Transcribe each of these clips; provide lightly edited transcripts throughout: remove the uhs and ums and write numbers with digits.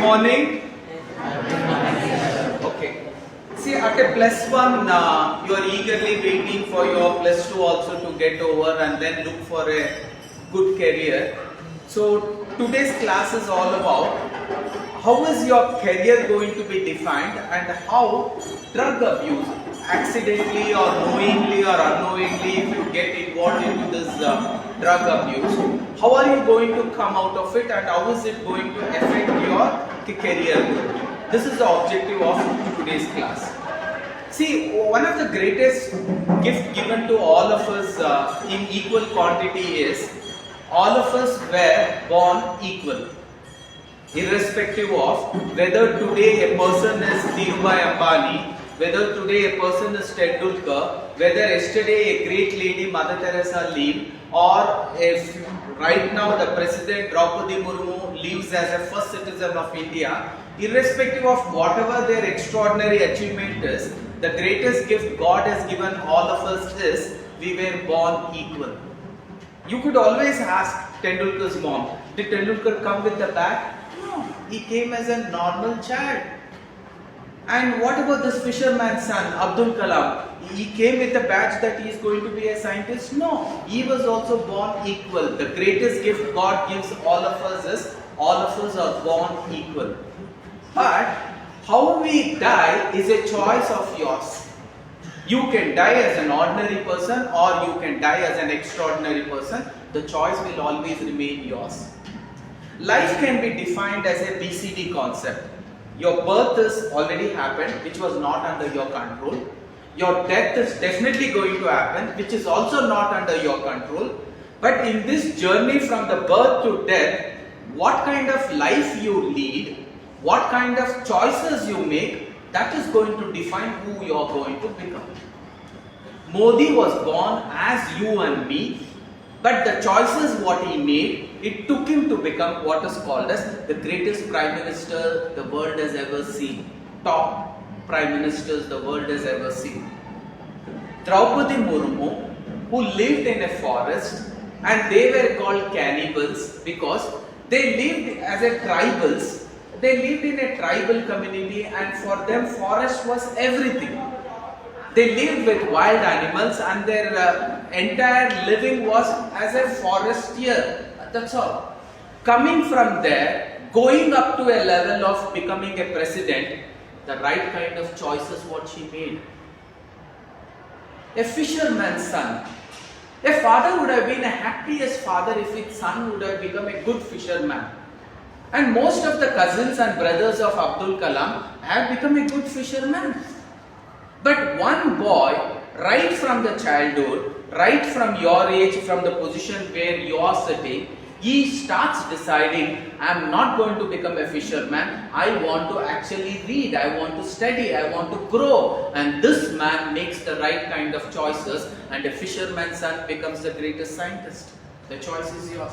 morning. Okay. See, at a +1, you are eagerly waiting for your +2 also to get over and then look for a good career. So today's class is all about how is your career going to be defined and how drug abuse, accidentally or knowingly or unknowingly, if you get involved into this drug abuse, how are you going to come out of it and how is it going to affect your career? This is the objective of today's class. See, one of the greatest gift given to all of us in equal quantity is all of us were born equal. Irrespective of whether today a person is Dhirubhai Ambani, whether today a person is Tendulkar, whether yesterday a great lady Mother Teresa lived, or if right now the President Droupadi Murmu lives as a first citizen of India, irrespective of whatever their extraordinary achievement is, the greatest gift God has given all of us is we were born equal. You could always ask Tendulkar's mom, did Tendulkar come with the bat? No, he came as a normal child. And what about this fisherman's son, Abdul Kalam? He came with a badge that he is going to be a scientist? No, he was also born equal. The greatest gift God gives all of us is all of us are born equal. But how we die is a choice of yours. You can die as an ordinary person or you can die as an extraordinary person. The choice will always remain yours. Life can be defined as a BCD concept. Your birth is already happened, which was not under your control. Your death is definitely going to happen, which is also not under your control. But in this journey from the birth to death, what kind of life you lead, what kind of choices you make, that is going to define who you are going to become. Modi was born as you and me, but the choices what he made, it took him to become what is called as the greatest Prime Minister the world has ever seen. Top Prime Ministers the world has ever seen. Droupadi Murmu, who lived in a forest, and they were called cannibals because they lived as a tribals. They lived in a tribal community and for them forest was everything. They lived with wild animals and their entire living was as a forestier. That's all. Coming from there, going up to a level of becoming a president, the right kind of choices what she made. A fisherman's son. A father would have been a happiest father if his son would have become a good fisherman. And most of the cousins and brothers of Abdul Kalam have become a good fisherman. But one boy, right from the childhood, right from your age, from the position where you are sitting, he starts deciding, I am not going to become a fisherman, I want to actually read, I want to study, I want to grow. And this man makes the right kind of choices and a fisherman's son becomes the greatest scientist. The choice is yours.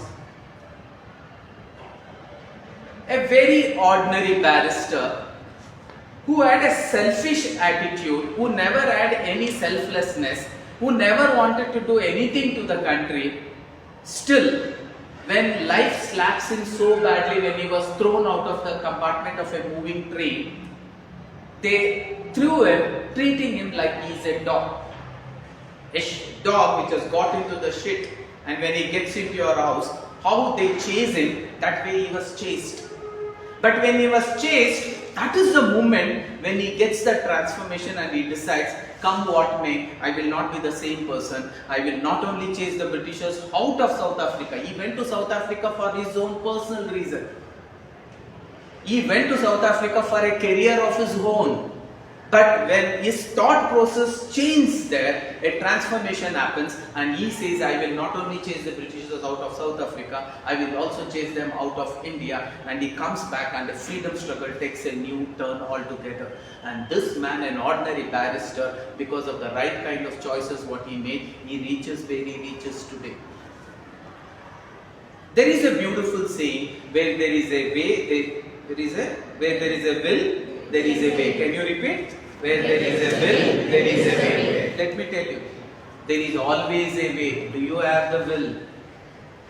A very ordinary barrister who had a selfish attitude, who never had any selflessness, who never wanted to do anything to the country, still, when life slaps him so badly, when he was thrown out of the compartment of a moving train, they threw him, treating him like he is a dog. A dog which has got into the shit, and when he gets into your house, how they chase him, that way he was chased. But when he was chased, that is the moment when he gets the transformation and he decides, come what may, I will not be the same person. I will not only chase the Britishers out of South Africa. He went to South Africa for his own personal reason. He went to South Africa for a career of his own. But when his thought process changes there, a transformation happens and he says, I will not only chase the Britishers out of South Africa, I will also chase them out of India. And he comes back and the freedom struggle takes a new turn altogether. And this man, an ordinary barrister, because of the right kind of choices what he made, he reaches where he reaches today. There is a beautiful saying, where there is a way, where there is a will, there is a way. Can you repeat? Where there is a will, there is a way. Let me tell you, there is always a way. Do you have the will?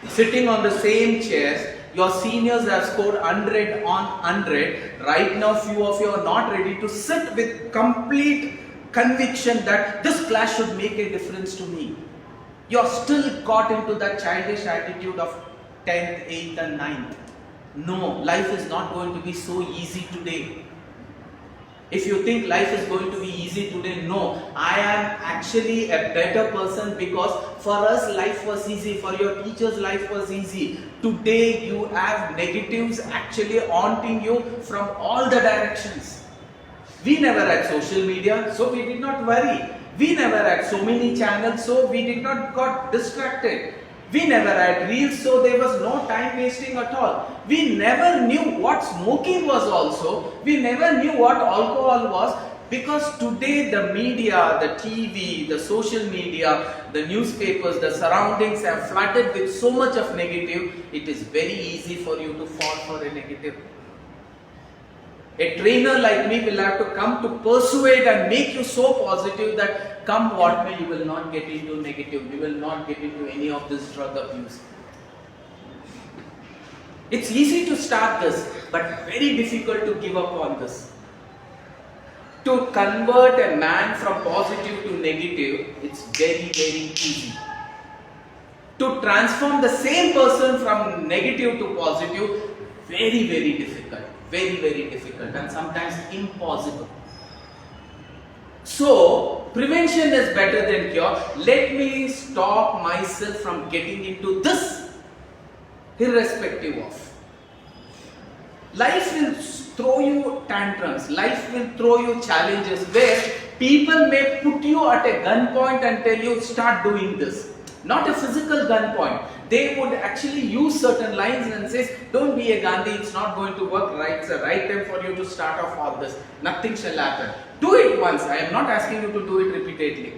Sitting on the same chairs, Your seniors have scored 100 on 100. Right now, few of you are not ready to sit with complete conviction that this class should make a difference to me. You're still caught into that childish attitude of 10th, 8th and 9th. No, life is not going to be so easy today. If you think life is going to be easy today, no. I am actually a better person because for us life was easy, for your teachers life was easy. Today you have negatives actually haunting you from all the directions. We never had social media, so we did not worry. We never had so many channels, so we did not got distracted. We never had reels, so there was no time wasting at all. We never knew what smoking was also. We never knew what alcohol was, because today the media, the TV, the social media, the newspapers, the surroundings have flooded with so much of negative. It is very easy for you to fall for a negative. A trainer like me will have to come to persuade and make you so positive that come what may, you will not get into negative, you will not get into any of this drug abuse. It's easy to start this, but very difficult to give up on this. To convert a man from positive to negative, it's very, very easy. To transform the same person from negative to positive, very, very difficult. Very, very difficult and sometimes impossible. So, prevention is better than cure. Let me stop myself from getting into this, irrespective of. Life will throw you tantrums, life will throw you challenges where people may put you at a gunpoint and tell you start doing this. Not a physical gunpoint. They would actually use certain lines and say, don't be a Gandhi, it's not going to work right. It's the right time for you to start off all this. Nothing shall happen. Do it once. I am not asking you to do it repeatedly.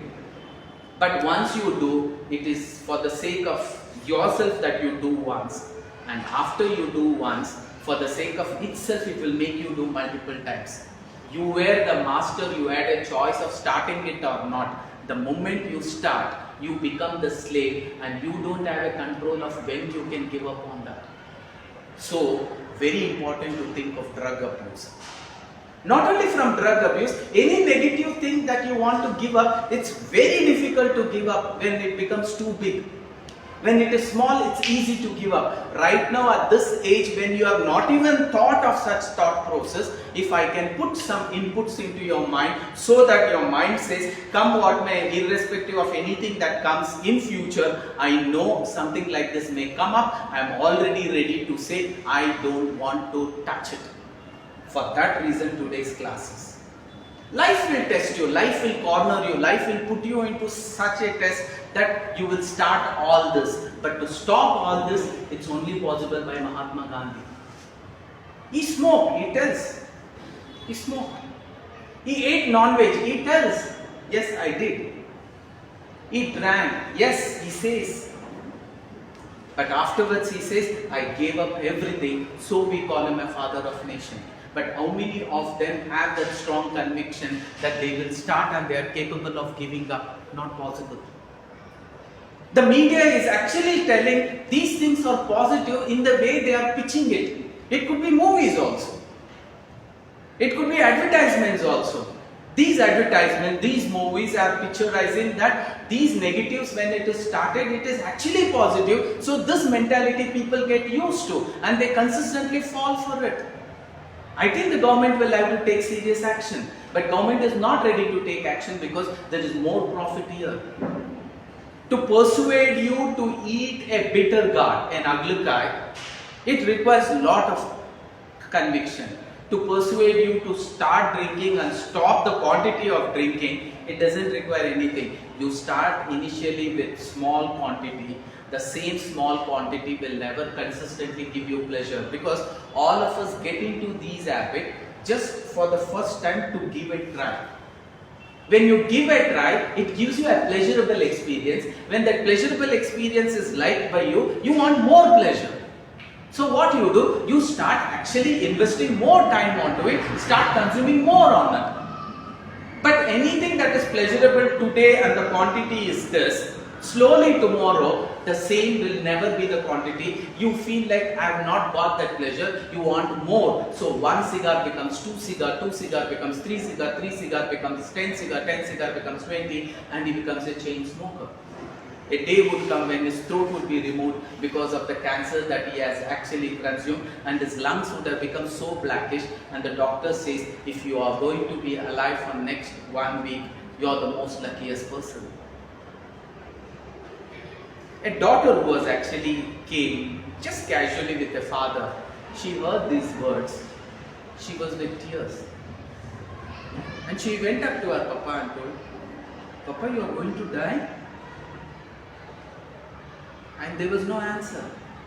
But once you do, it is for the sake of yourself that you do once. And after you do once, for the sake of itself, it will make you do multiple times. You were the master, you had a choice of starting it or not. The moment you start, you become the slave and you don't have a control of when you can give up on that. So, very important to think of drug abuse. Not only from drug abuse, any negative thing that you want to give up, it's very difficult to give up when it becomes too big. When it is small, it's easy to give up. Right now at this age, when you have not even thought of such thought process, if I can put some inputs into your mind so that your mind says, come what may, irrespective of anything that comes in future, I know something like this may come up, I am already ready to say, I don't want to touch it. For that reason, today's classes. Life will test you, life will corner you, life will put you into such a test that you will start all this. But to stop all this, it's only possible by Mahatma Gandhi. He smoked, he tells. He smoked. He ate non-veg, he tells. Yes, I did. He drank. Yes, he says. But afterwards he says, I gave up everything, so we call him a father of nation. But how many of them have that strong conviction that they will start and they are capable of giving up? Not possible. The media is actually telling these things are positive in the way they are pitching it. It could be movies also. It could be advertisements also. These advertisements, these movies are picturizing that these negatives, when it is started, it is actually positive. So this mentality people get used to and they consistently fall for it. I think the government will have to take serious action, but government is not ready to take action because there is more profit here. To persuade you to eat a bitter gourd, an aglukkai, it requires a lot of conviction. To persuade you to start drinking and stop the quantity of drinking, it doesn't require anything. You start initially with small quantity. The same small quantity will never consistently give you pleasure, because all of us get into these habits just for the first time to give a try. When you give a try, it gives you a pleasurable experience. When that pleasurable experience is liked by you, you want more pleasure. So what you do, you start actually investing more time onto it, start consuming more on it. But anything that is pleasurable today and the quantity is this, slowly tomorrow, The same will never be the quantity. You feel like I have not got that pleasure. You want more. So 1 cigar becomes 2 cigar, 2 cigar becomes 3 cigar, 3 cigar becomes 10 cigar, 10 cigar becomes 20, and he becomes a chain smoker. A day would come when his throat would be removed because of the cancer that he has actually consumed, and his lungs would have become so blackish, and the doctor says, if you are going to be alive for next 1 week, you are the most luckiest person. A daughter who was actually came just casually with a father, she heard these words, she was with tears. And she went up to her papa and told, Papa, you are going to die? And there was no answer.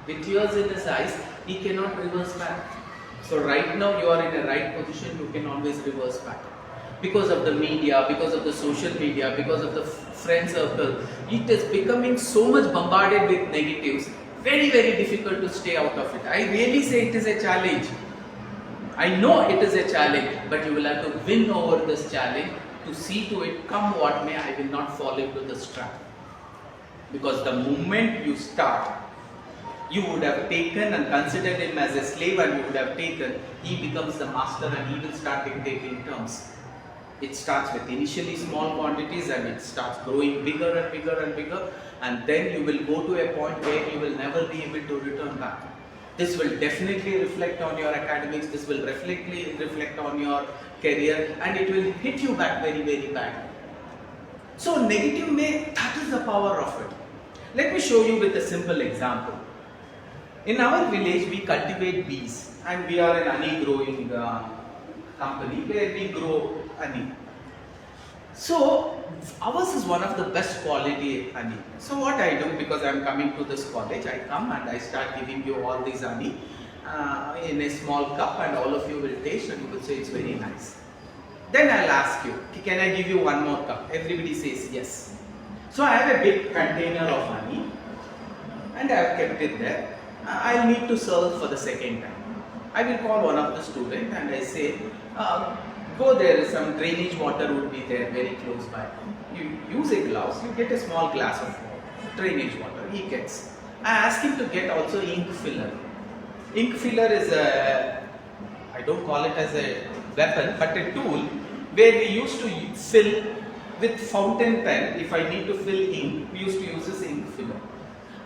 With tears in his eyes, he cannot reverse back. So right now you are in a right position, you can always reverse back. Because of the media, because of the social media, because of the friend circle, it is becoming so much bombarded with negatives. Very, very difficult to stay out of it. I really say it is a challenge. I know it is a challenge, but you will have to win over this challenge to see to it, come what may, I will not fall into this trap. Because the moment you start, you would have taken and considered him as a slave, and you would have taken, he becomes the master and he will start dictating terms. It starts with initially small quantities and it starts growing bigger and bigger and bigger, and then you will go to a point where you will never be able to return back. This will definitely reflect on your academics, this will reflect on your career, and it will hit you back very, very bad. So negative may, that is the power of it. Let me show you with a simple example. In our village, we cultivate bees, and we are an honey growing company where we grow honey. So ours is one of the best quality honey. So what I do, because I am coming to this college, I come and I start giving you all this honey in a small cup, and all of you will taste and you will say it's very nice. Then I'll ask you, can I give you one more cup? Everybody says yes. So I have a big container of honey and I have kept it there. I'll need to serve for the second time. I will call one of the students and I say, go there, some drainage water would be there very close by. You use a glass, you get a small glass of drainage water, he gets. I ask him to get also ink filler. Ink filler is a, I don't call it as a weapon, but a tool where we used to fill with fountain pen. If I need to fill ink, we used to use this ink filler.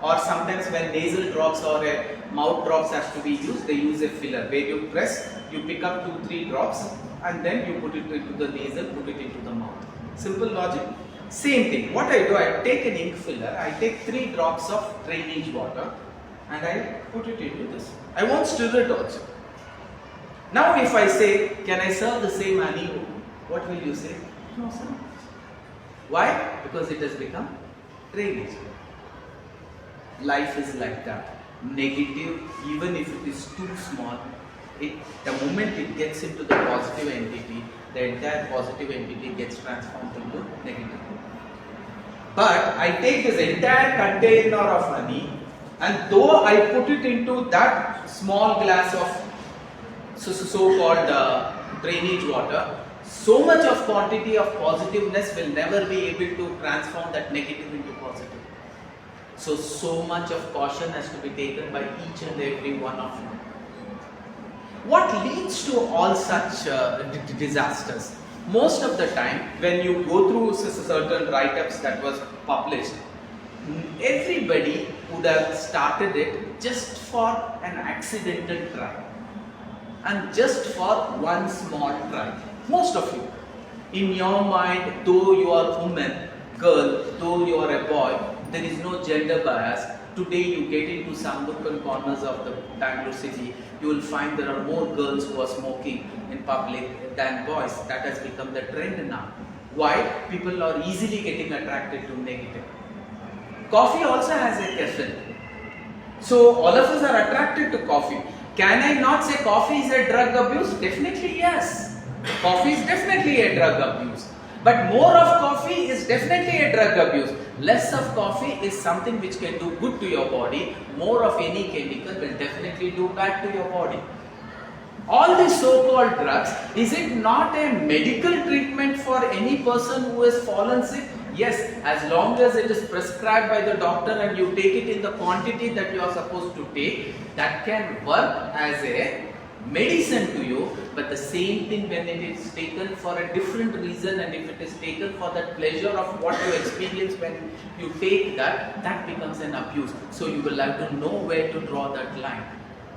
Or sometimes when nasal drops or a mouth drops has to be used, they use a filler where you press, you pick up 2-3 drops and then you put it into the nasal, put it into the mouth. Simple logic. Same thing. What I do, I take an ink filler, I take 3 drops of drainage water and I put it into this. I won't stir it also. Now if I say, can I serve the same honey? What will you say? No, sir. Why? Because it has become drainage. Life is like that. Negative, even if it is too small, the moment it gets into the positive entity, the entire positive entity gets transformed into negative. But I take this entire container of honey, and though I put it into that small glass of so-called drainage water, so much of quantity of positiveness will never be able to transform that negative into positive. So much of caution has to be taken by each and every one of you. What leads to all such disasters? Most of the time, when you go through certain write-ups that was published, everybody would have started it just for an accidental try. And just for one small try. Most of you. In your mind, though you are a woman, girl, though you are a boy, there is no gender bias. Today you get into some nook and corners of the Bangalore city, you will find there are more girls who are smoking in public than boys. That has become the trend now. Why? People are easily getting attracted to negative. Coffee also has a caffeine. So all of us are attracted to coffee. Can I not say coffee is a drug abuse? Definitely yes. Coffee is definitely a drug abuse. But more of coffee is definitely a drug abuse. Less of coffee is something which can do good to your body. More of any chemical will definitely do bad to your body. All these so-called drugs, is it not a medical treatment for any person who has fallen sick? Yes, as long as it is prescribed by the doctor and you take it in the quantity that you are supposed to take, that can work as a medicine to you. But the same thing when it is taken for a different reason, and if it is taken for that pleasure of what you experience when you take that, that becomes an abuse. So you will have to know where to draw that line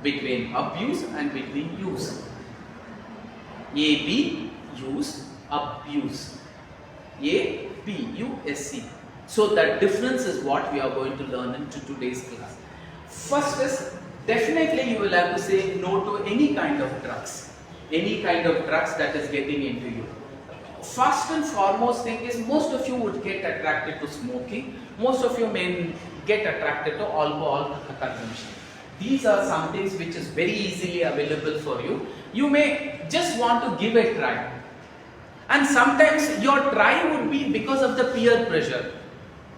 between abuse and between use. A-B, use, abuse. A-B-U-S-C. So that difference is what we are going to learn in today's class. First is, definitely you will have to say no to any kind of drugs. Any kind of drugs that is getting into you. First and foremost thing is, most of you would get attracted to smoking. Most of you may get attracted to alcohol consumption. These are some things which is very easily available for you. You may just want to give a try. And sometimes your try would be because of the peer pressure.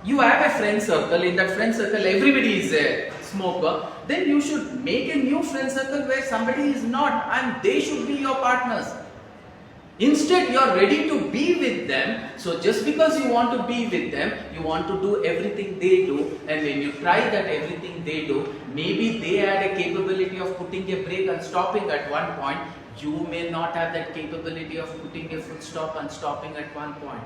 You have a friend circle, in that friend circle everybody is a smoker, then you should make a new friend circle where somebody is not, and they should be your partners. Instead, you are ready to be with them. So just because you want to be with them, you want to do everything they do, and when you try that everything they do, maybe they had a capability of putting a brake and stopping at one point. You may not have that capability of putting a full stop and stopping at one point.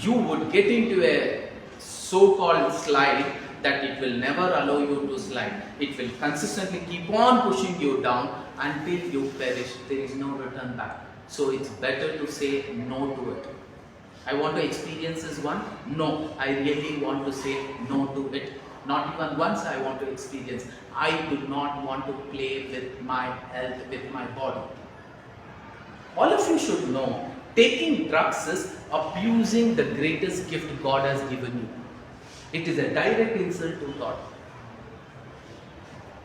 You would get into a so-called slide that it will never allow you to slide. It will consistently keep on pushing you down until you perish. There is no return back. So it's better to say no to it. I want to experience this one. No, I really want to say no to it. Not even once I want to experience. I do not want to play with my health, with my body. All of you should know, taking drugs is abusing the greatest gift God has given you. It is a direct insult to God.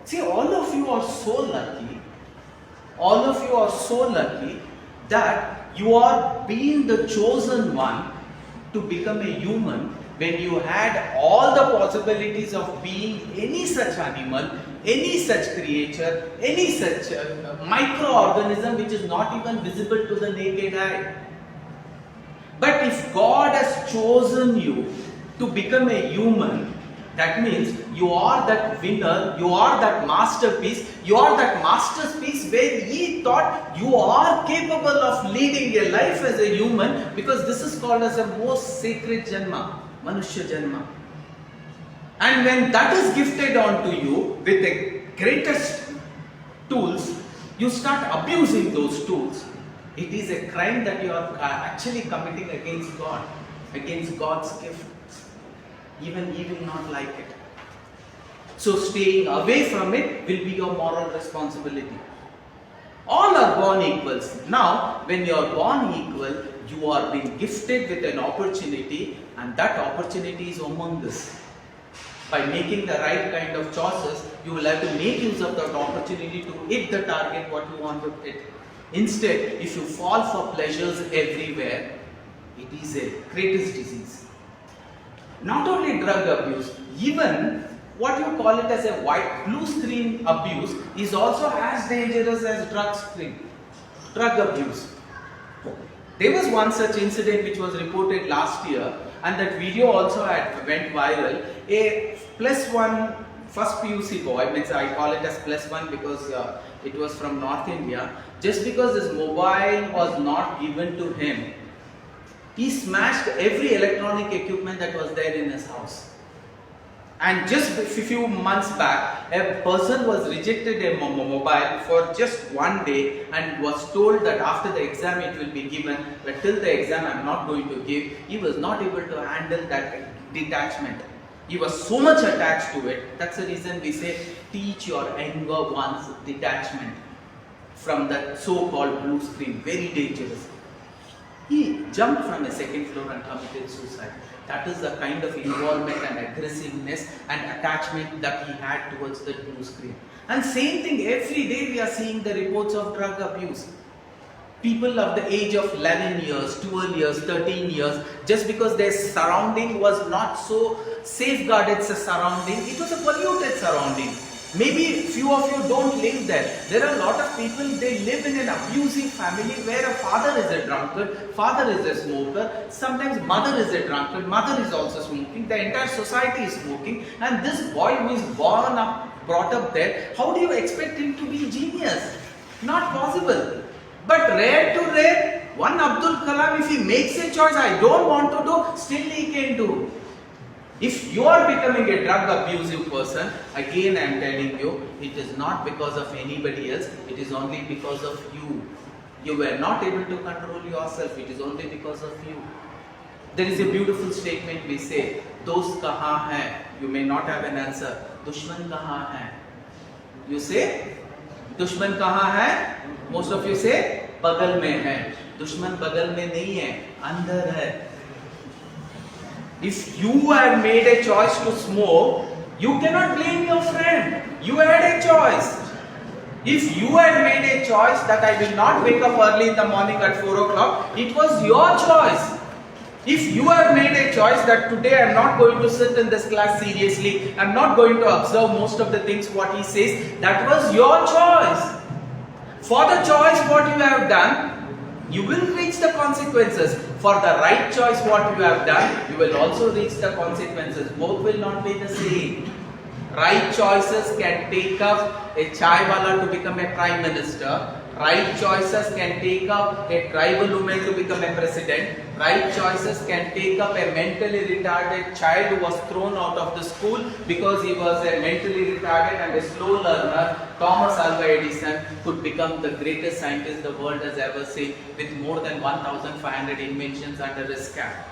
See, all of you are so lucky. All of you are so lucky that you are being the chosen one to become a human, when you had all the possibilities of being any such animal, any such creature, any such microorganism which is not even visible to the naked eye. But if God has chosen you to become a human, that means you are that winner, you are that masterpiece, you are that masterpiece where He thought you are capable of leading a life as a human, because this is called as a most sacred janma, Manushya janma. And when that is gifted onto you with the greatest tools, you start abusing those tools. It is a crime that you are actually committing against God, against God's gift. Even He will not like it. So staying away from it will be your moral responsibility. All are born equals. Now, when you are born equal, you are being gifted with an opportunity, and that opportunity is humongous. By making the right kind of choices, you will have to make use of that opportunity to hit the target what you want to hit. Instead, if you fall for pleasures everywhere, it is a greatest disease. Not only drug abuse, even what you call it as a blue screen abuse is also as dangerous as drug abuse. There was one such incident which was reported last year, and that video also went viral. A +1 first PUC boy, means I call it as +1 because it was from North India. Just because his mobile was not given to him, he smashed every electronic equipment that was there in his house. And just a few months back, a person was rejected a mobile for just one day and was told that after the exam it will be given, but till the exam I am not going to give. He was not able to handle that detachment. He was so much attached to it. That's the reason we say teach your younger ones detachment from that so-called blue screen. Very dangerous. He jumped from a second floor and committed suicide. That is the kind of involvement and aggressiveness and attachment that he had towards the blue screen. And same thing, every day we are seeing the reports of drug abuse. People of the age of 11 years, 12 years, 13 years, just because their surrounding was not so safeguarded surrounding, it was a polluted surrounding. Maybe few of you don't live there. There are a lot of people, they live in an abusive family where a father is a drunkard, father is a smoker, sometimes mother is a drunkard, mother is also smoking, the entire society is smoking, and this boy who is brought up there, how do you expect him to be genius? Not possible. But rare to rare, one Abdul Kalam, if he makes a choice, I don't want to do, still he can do. If you are becoming a drug abusive person, again I am telling you, it is not because of anybody else, it is only because of you. You were not able to control yourself, it is only because of you. There is a beautiful statement we say, dost kahan hai? You may not have an answer. Dushman kahan hai? You say, dushman kahan hai? Most of you say, bagal mein hai. Dushman bagal mein nahi hai, andar hai. If you have made a choice to smoke, you cannot blame your friend. You had a choice. If you had made a choice that I will not wake up early in the morning at 4 o'clock, it was your choice. If you have made a choice that today I am not going to sit in this class seriously, I am not going to observe most of the things what he says, that was your choice. For the choice what you have done, you will reach the consequences. For the right choice what you have done, you will also reach the consequences. Both will not be the same. Right choices can take up a chai wala to become a prime minister. Right choices can take up a tribal woman to become a president. Right choices can take up a mentally retarded child who was thrown out of the school because he was a mentally retarded and a slow learner. Thomas Alva Edison could become the greatest scientist the world has ever seen with more than 1,500 inventions under his cap.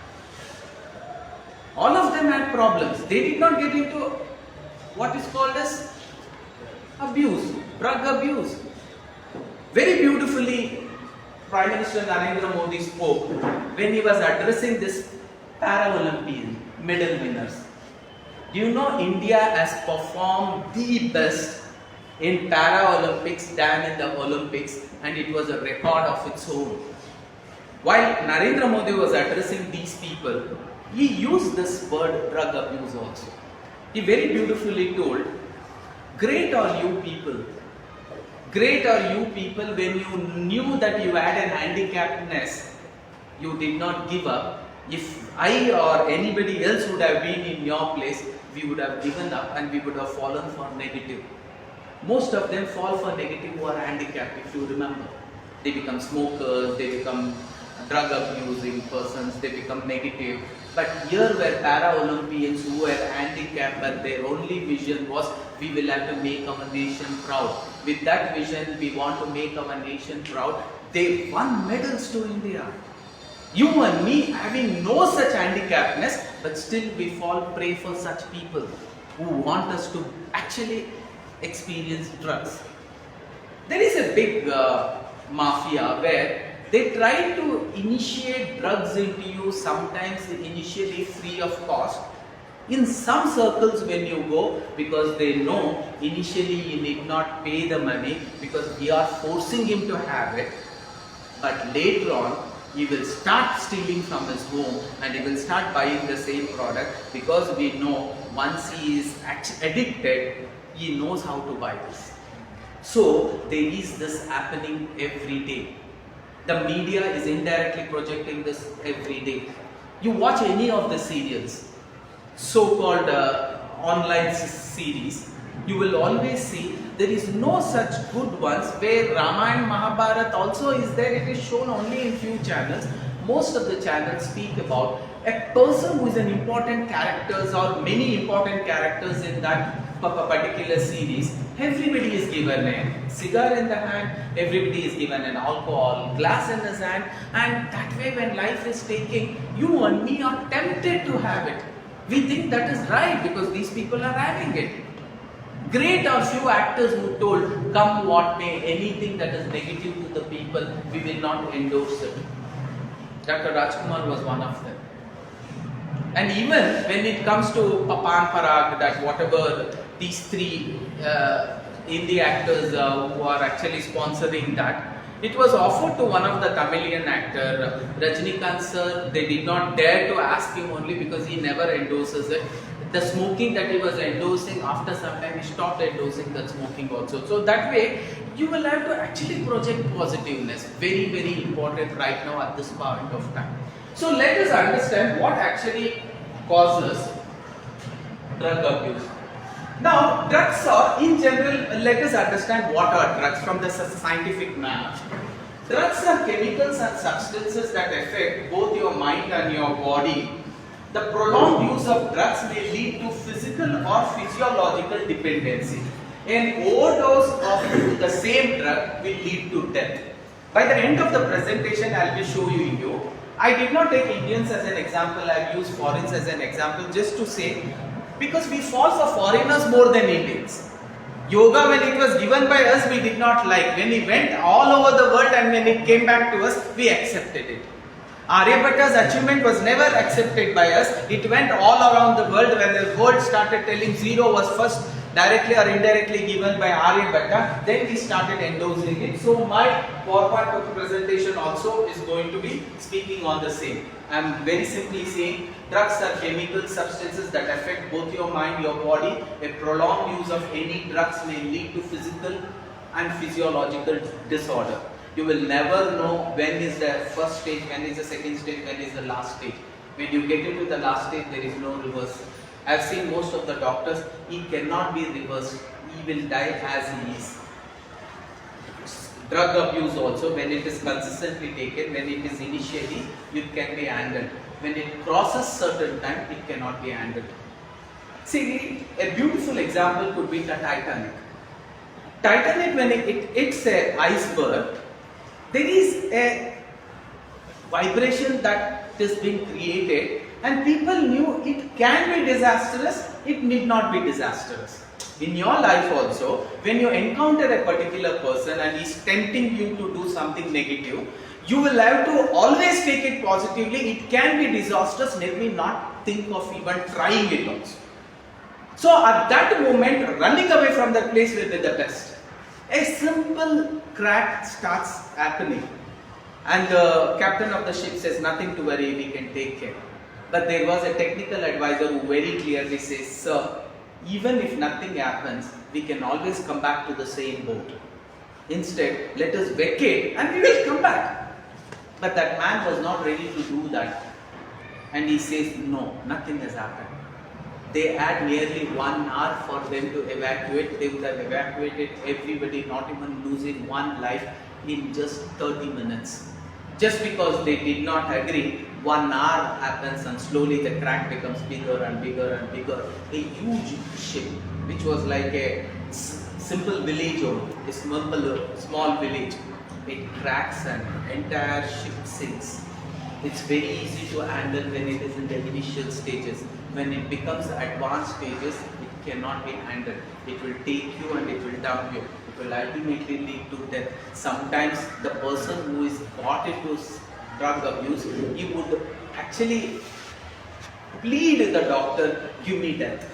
All of them had problems. They did not get into what is called as abuse, drug abuse. Very beautifully, Prime Minister Narendra Modi spoke when he was addressing this Para-Olympian medal winners. Do you know India has performed the best in Para-Olympics than in the Olympics, and it was a record of its own. While Narendra Modi was addressing these people, he used this word drug abuse also. He very beautifully told, great are you people. Great are you people when you knew that you had an handicappedness, you did not give up. If I or anybody else would have been in your place, we would have given up and we would have fallen for negative. Most of them fall for negative who are handicapped, if you remember. They become smokers, they become drug abusing persons, they become negative. But here were Para-Olympians who were handicapped, but their only vision was, we will have to make our nation proud. With that vision, we want to make our nation proud. They won medals to India. You and me having no such handicappedness, but still we fall prey for such people who want us to actually experience drugs. There is a big mafia where they try to initiate drugs into you, sometimes initially free of cost. In some circles when you go, because they know initially you need not pay the money because we are forcing him to have it. But later on, he will start stealing from his home and he will start buying the same product because we know once he is addicted, he knows how to buy this. So there is this happening every day. The media is indirectly projecting this every day. You watch any of the serials, so-called online series, you will always see there is no such good ones where Ramayana Mahabharata also is there. It is shown only in few channels. Most of the channels speak about a person who is an important character or many important characters in that particular series. Everybody is given a cigar in the hand, everybody is given an alcohol glass in his hand, and that way when life is taking, you and me are tempted to have it. We think that is right because these people are having it. Great are few actors who told, come what may, anything that is negative to the people, we will not endorse it. Dr. Rajkumar was one of them. And even when it comes to Papan Parag, that whatever these three Hindi actors who are actually sponsoring that, It was offered to one of the Tamilian actor, Rajnikant sir. They did not dare to ask him only because he never endorses it. The smoking that he was endorsing, after some time he stopped endorsing that smoking also. So that way, you will have to actually project positiveness. Very, very important right now at this point of time. So let us understand what actually causes drug abuse. Now, drugs are, in general, let us understand what are drugs from the scientific manner. Drugs are chemicals and substances that affect both your mind and your body. The prolonged use of drugs may lead to physical or physiological dependency. An overdose of the same drug will lead to death. By the end of the presentation, I will be showing you. I did not take Indians as an example, I have used foreigners as an example just to say, because we fall for foreigners more than Indians. Yoga, when it was given by us, we did not like. When it went all over the world and when it came back to us, we accepted it. Aryabhata's achievement was never accepted by us. It went all around the world. When the world started telling zero was first directly or indirectly given by Aryabhata, then we started endorsing it. So my PowerPoint of the presentation also is going to be speaking on the same. I am very simply saying drugs are chemical substances that affect both your mind, your body. A prolonged use of any drugs may lead to physical and physiological disorder. You will never know when is the first stage, when is the second stage, when is the last stage. When you get into the last stage, there is no reverse. I have seen most of the doctors, he cannot be reversed. He will die as he is. Drug abuse also, when it is consistently taken, when it is initially, it can be handled. When it crosses certain time, it cannot be handled. See, a beautiful example could be the Titanic. Titanic, when it hits an iceberg, there is a vibration that is being created and people knew it can be disastrous, it need not be disastrous. In your life also, when you encounter a particular person and he is tempting you to do something negative, you will have to always take it positively. It can be disastrous, let me not think of even trying it also. So at that moment, running away from that place will be the best. A simple crack starts happening and the captain of the ship says, nothing to worry, we can take care. But there was a technical advisor who very clearly says, sir, even if nothing happens, we can always come back to the same boat. Instead, let us vacate and we will come back. But that man was not ready to do that. And he says, no, nothing has happened. They had nearly 1 hour for them to evacuate. They would have evacuated everybody, not even losing one life in just 30 minutes. Just because they did not agree, 1 hour happens and slowly the crack becomes bigger and bigger and bigger. A huge ship, which was like a simple village or a small village, it cracks and entire ship sinks. It's very easy to handle when it is in the initial stages. When it becomes advanced stages, it cannot be handled. It will take you and it will dump you. It will ultimately lead to death. Sometimes the person who is got into drug abuse, he would actually plead with the doctor, give me death.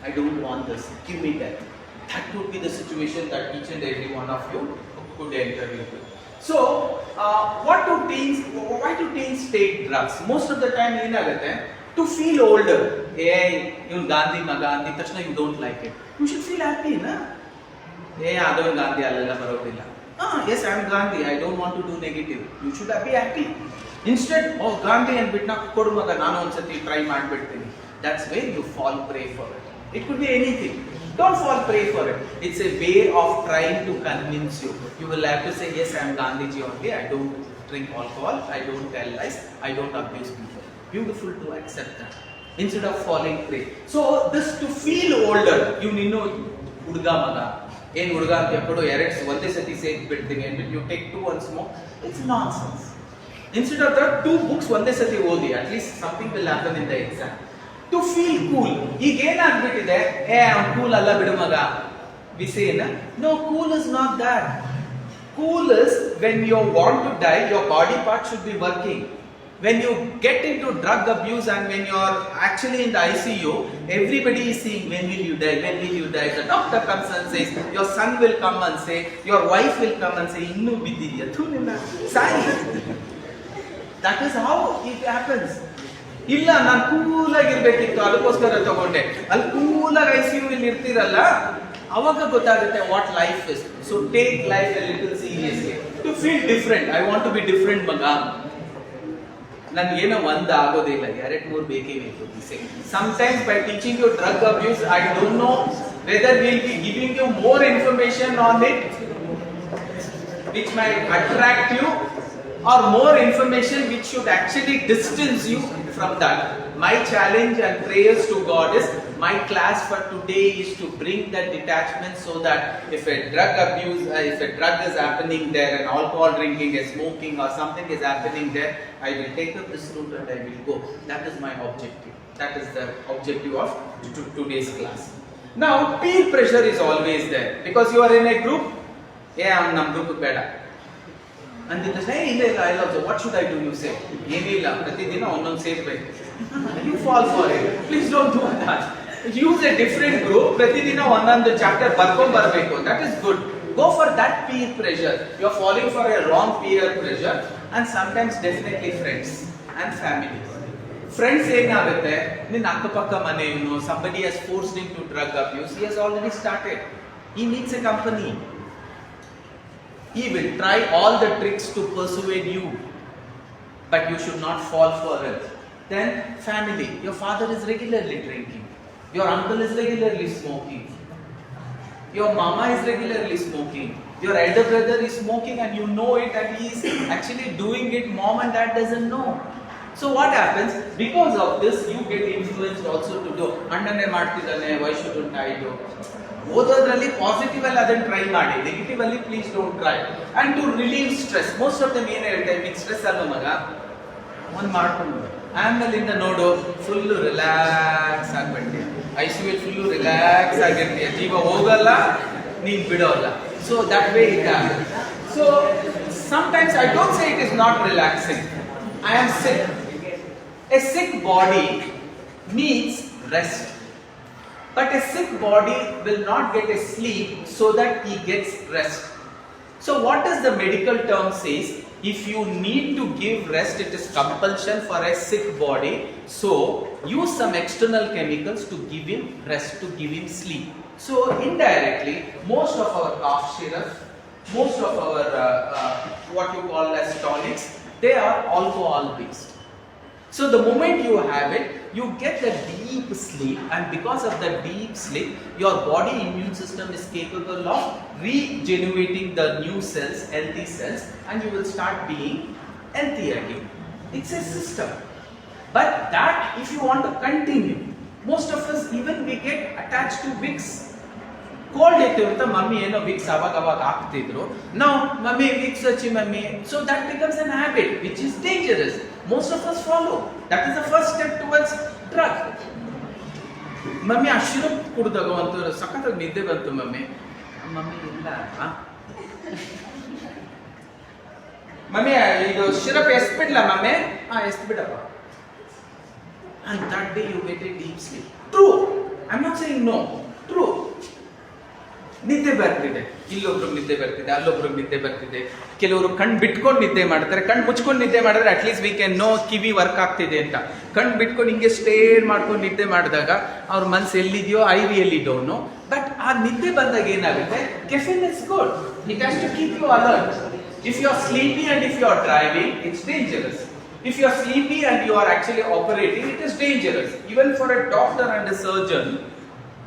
I don't want this, give me death. That would be the situation that each and every one of you could enter into. So, why do teens take drugs? Most of the time, to feel older. Hey, you Gandhi, Magandhi, Tashna, you don't like it. You should feel happy, na? Hey, Adon Gandhi, yes, I am Gandhi, I don't want to do negative. You should be happy. Instead, oh, Gandhi and Bitna, Kodumaga, Nano, Sati, try Madbit. That's where you fall prey for it. It could be anything. Don't fall prey for it. It's a way of trying to convince you. You will have to say, yes, I am Gandhiji only. I don't drink alcohol. I don't tell lies. I don't abuse people. Beautiful to accept that. Instead of falling prey. So, this to feel older, you know, Udga Maga. In Udga, you take 2 and smoke. It's nonsense. Instead of that, 2 books, at least something will happen in the exam. To feel cool. Again, admit there, hey, I'm cool, Allah bidumaga. We say, no, cool is not that. Cool is when you want to die, your body part should be working. When you get into drug abuse and when you are actually in the ICU, everybody is saying, when will you die, when will you die? The doctor comes and says, your son will come and say, your wife will come and say, Innu bididiya, thu nilla, sai. That is how it happens. ಇಲ್ಲ ನಾನು cool ಆಗಿರ್ಬೇಕಿತ್ತು ಅದಕ್ಕೋಸ್ಕರ ತಗೊಂಡೆ ಅಲ್ಲಿ cool ಆಗಿ ICU ಇಲ್ಲಿ ಇರ್ತೀರಲ್ಲ ಅವಾಗ ಗೊತ್ತಾಗುತ್ತೆ what life is so take life a little seriously to feel different I want to be different ಮಗ ನನಗೇನೋ ಒಂದು ಆಗೋದಿಲ್ಲ ಎರಡು ಮೂರು ಬೇಕೇ ಬೇಕು sometimes by teaching you drug abuse I don't know whether we'll be giving you more information on it which might attract you or more information which should actually distance you from that. My challenge and prayers to God is my class for today is to bring that detachment so that if a drug abuse, if a drug is happening there and alcohol drinking, smoking or something is happening there, I will take up this route and I will go. That is my objective. That is the objective of today's class. Now peer pressure is always there because you are in a group. Yeah, I am in group beda. And they say, hey, I love you. What should I do? You say, Yenilla, Pratidina, Onnam Sevbe. You fall for it. Please don't do that. Use a different group. Pratidina, Onnam the chapter, Barkom Barbeko. That is good. Go for that peer pressure. You are falling for a wrong peer pressure. And sometimes definitely friends and family. Friends saying, somebody has forced him to drug abuse. He has already started. He needs a company. He will try all the tricks to persuade you, but you should not fall for it. Then family, your father is regularly drinking, your uncle is regularly smoking, your mama is regularly smoking, your elder brother is smoking and you know it and he is actually doing it, mom and dad doesn't know. So what happens? Because of this you get influenced also to do. Andane ಮಾಡ್ತಿದ್ದಾನೆ, why shouldn't I do? ಓದೋದ್ರಲ್ಲಿ positive ಅಲ್ಲಿ ಅದನ್ನ try ಮಾಡಿ, negative ಅಲ್ಲಿ please don't try. And to relieve stress, most of them ಏನ್ ಹೇಳ್ತಾರೆ, ನಿಂಗೆ stress ಅಲ್ಲ ಮಗ ಒಂದು ಮಾಡ್ಕೊಂಡು ಆಮೇಲಿಂದ ನೋಡು ಫುಲ್ ರಿಲ್ಯಾಕ್ಸ್ ಆಗ್ಬಿಡ್ತೀಯ, ICU ಫುಲ್ ರಿಲ್ಯಾಕ್ಸ್ ಆಗಿರ್ತೀಯ, ಜೀವ ಹೋಗಲ್ಲ ನೀನ್ ಬಿಡೋಲ್ಲ. So that way it happens. So sometimes I don't say it is not relaxing. I am sick. A sick body needs rest. But a sick body will not get a sleep so that he gets rest. So what does the medical term says? If you need to give rest, it is compulsion for a sick body. So use some external chemicals to give him rest, to give him sleep. So indirectly, most of our cough syrup, most of our what you call as tonics, they are alcohol based. So the moment you have it, you get the deep sleep, and because of the deep sleep, your body immune system is capable of regenerating the new cells, healthy cells, and you will start being healthy again. It's a system. But that, if you want to continue, most of us even we get attached to Vicks. Cold ಇತ್ತು ಅಂತ mummy ಏನೋ Vicks ಅವಾಗ ಹಾಕ್ತಿದ್ರು, ನಾವು mummy Vicks ಹಚ್ಚಿ mummy. So that becomes an habit which is dangerous. Most of us follow. That is the first step towards drug. Mummy ಆ syrup ಕುಡ್ದಾಗ ಅಂತೂ ಸಖತ್ತಾಗಿ ನಿದ್ದೆ ಬಂತು ಮಮ್ಮಿ. ಮಮ್ಮಿ ಇಲ್ಲ ಮಮ್ಮಿ ಇದು ಶಿರಪ್ ಎಸ್ಬಿಡ್ಲ ಮಮ್ಮಿ, ಎಸ್ಬಿಡಪ್ಪ. And that day you get a deep sleep. True. I'm not saying no. True. ನಿದ್ದೆ ಬರ್ತಿದೆ, ಇಲ್ಲೊಬ್ರಿಗೆ ನಿದ್ದೆ ಬರ್ತಿದೆ, ಅಲ್ಲೊಬ್ರಿಗೆ ನಿದ್ದೆ ಬರ್ತಿದೆ. ಕೆಲವರು ಕಣ್ ಬಿಟ್ಕೊಂಡು ನಿದ್ದೆ ಮಾಡ್ತಾರೆ. ಕಣ್ ಮುಚ್ಕೊಂಡು ನಿದ್ದೆ ಮಾಡಿದ್ರೆ ಅಟ್ಲೀಸ್ಟ್ ವಿ ಕ್ಯಾನ್ ನೋ ಕಿವಿ ವರ್ಕ್ ಆಗ್ತಿದೆ ಅಂತ. ಕಣ್ ಬಿಟ್ಕೊಂಡು ಹಿಂಗೆ ಸ್ಟೇರ್ ಮಾಡ್ಕೊಂಡು ನಿದ್ದೆ ಮಾಡಿದಾಗ ಅವ್ರ ಮನ್ಸು ಎಲ್ಲಿದೆಯೋ ಐವಿಯಲ್ಲಿ ಡೌನು. ಬಟ್ ಆ ನಿದ್ದೆ ಬಂದಾಗ ಏನಾಗುತ್ತೆ, caffeine is good, it has to keep you alert. If you are sleepy and if you are driving, it's dangerous. If you are sleepy and you are actually operating, it is dangerous. Even for a doctor and a surgeon,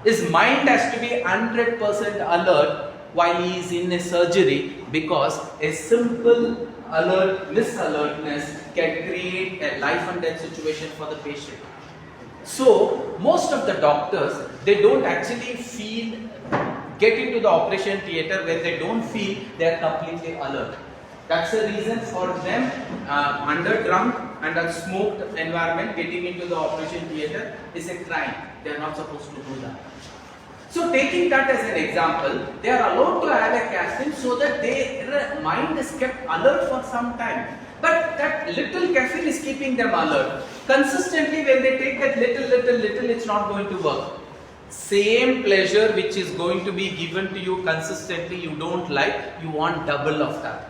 his mind has to be 100% alert while he is in a surgery, because a simple misalertness can create a life and death situation for the patient. So most of the doctors, they don't actually get into the operation theater where they don't feel they are completely alert. That's the reason for them under drunk and a smoked environment getting into the operation theater is a crime. They are not supposed to do that. So taking that as an example, they are allowed to have a casting so that their mind is kept alert for some time. But that little caffeine is keeping them alert. Consistently when they take that little, it's not going to work. Same pleasure which is going to be given to you consistently, you don't like, you want double of that.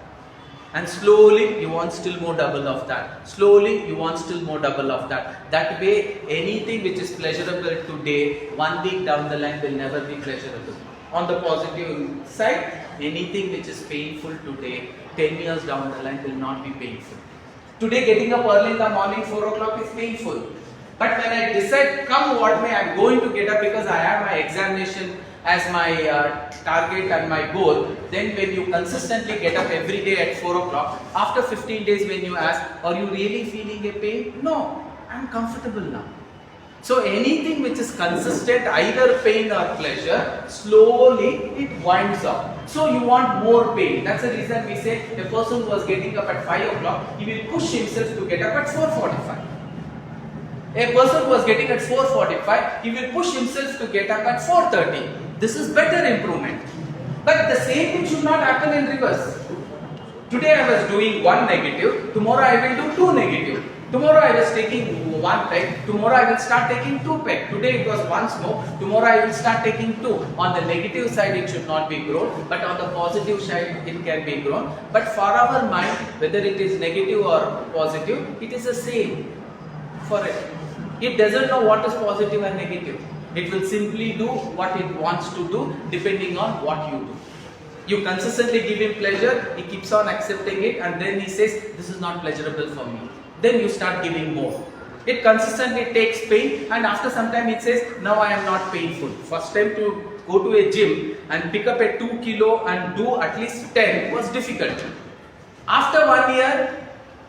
And slowly you want still more double of that. Slowly you want still more double of that. That way anything which is pleasurable today, 1 week down the line will never be pleasurable. On the positive side, anything which is painful today, 10 years down the line will not be painful. Today getting up early in the morning, 4 o'clock is painful. But when I decide, come what may, I am going to get up because I have my examination as my target and my goal, then when you consistently get up every day at 4 o'clock, after 15 days when you ask, are you really feeling a pain? No, I am comfortable now. So anything which is consistent, either pain or pleasure, slowly it winds up. So you want more pain. That's the reason we say a person who was getting up at 5 o'clock, he will push himself to get up at 4:45. A person who was getting at 4:45, he will push himself to get up at 4:30. This is better improvement. But the same thing should not happen in reverse. Today I was doing 1 negative, tomorrow I will do 2 negative. Tomorrow I was taking 1 peg, tomorrow I will start taking 2 peg. Today it was 1 smoke, tomorrow I will start taking 2. On the negative side it should not be grown, but on the positive side it can be grown. But for our mind, whether it is negative or positive, it is the same for it. It doesn't know what is positive and negative. It will simply do what it wants to do depending on what you do. You consistently give him pleasure, he keeps on accepting it, and then he says, this is not pleasurable for me. Then you start giving more. It consistently takes pain, and after some time it says, now I am not painful. First time to go to a gym and pick up a 2 kilo and do at least 10 was difficult. After 1 year,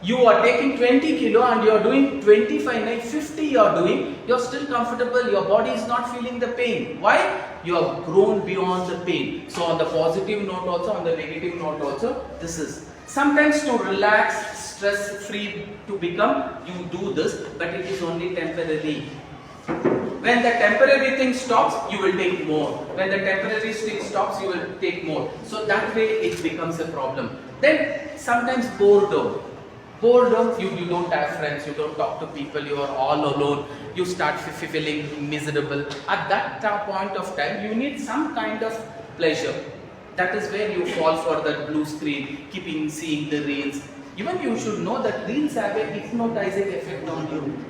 you are taking 20 kilo and you are doing 25, 50 you are doing, you are still comfortable, your body is not feeling the pain. Why? You have grown beyond the pain. So on the positive note also, on the negative note also, this is. Sometimes to relax, stress free to become, you do this, but it is only temporary. When the temporary thing stops, you will take more. When the temporary thing stops, you will take more. So that way it becomes a problem. Then sometimes boredom. Boredom, you don't have friends, you don't talk to people, you are all alone, you start feeling miserable. At that point of time, you need some kind of pleasure. That is where you fall for that blue screen, keeping seeing the reels. Even you should know that reels have a hypnotizing effect on you.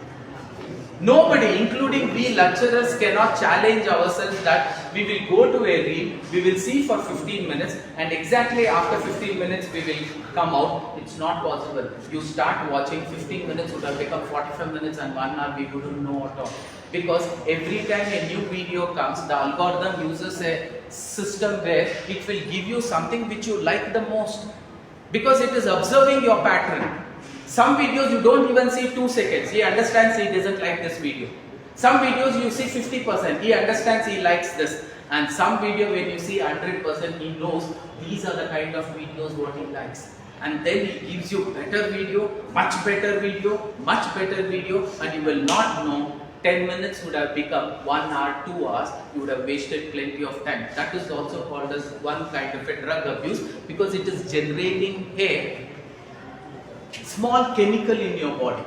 Nobody, including we lecturers, cannot challenge ourselves that we will go to a reel, we will see for 15 minutes and exactly after 15 minutes we will come out. It's not possible. You start watching, 15 minutes would have become 45 minutes and 1 hour we wouldn't know at all. Because every time a new video comes, the algorithm uses a system where it will give you something which you like the most. Because it is observing your pattern. Some videos you don't even see 2 seconds. He understands he doesn't like this video. Some videos you see 50%. He understands he likes this. And some video when you see 100%, he knows these are the kind of videos what he likes. And then he gives you better video, much better video, much better video, and you will not know 10 minutes would have become 1 hour, 2 hours, you would have wasted plenty of time. That is also called as one kind of a drug abuse because it is generating a small chemical in your body.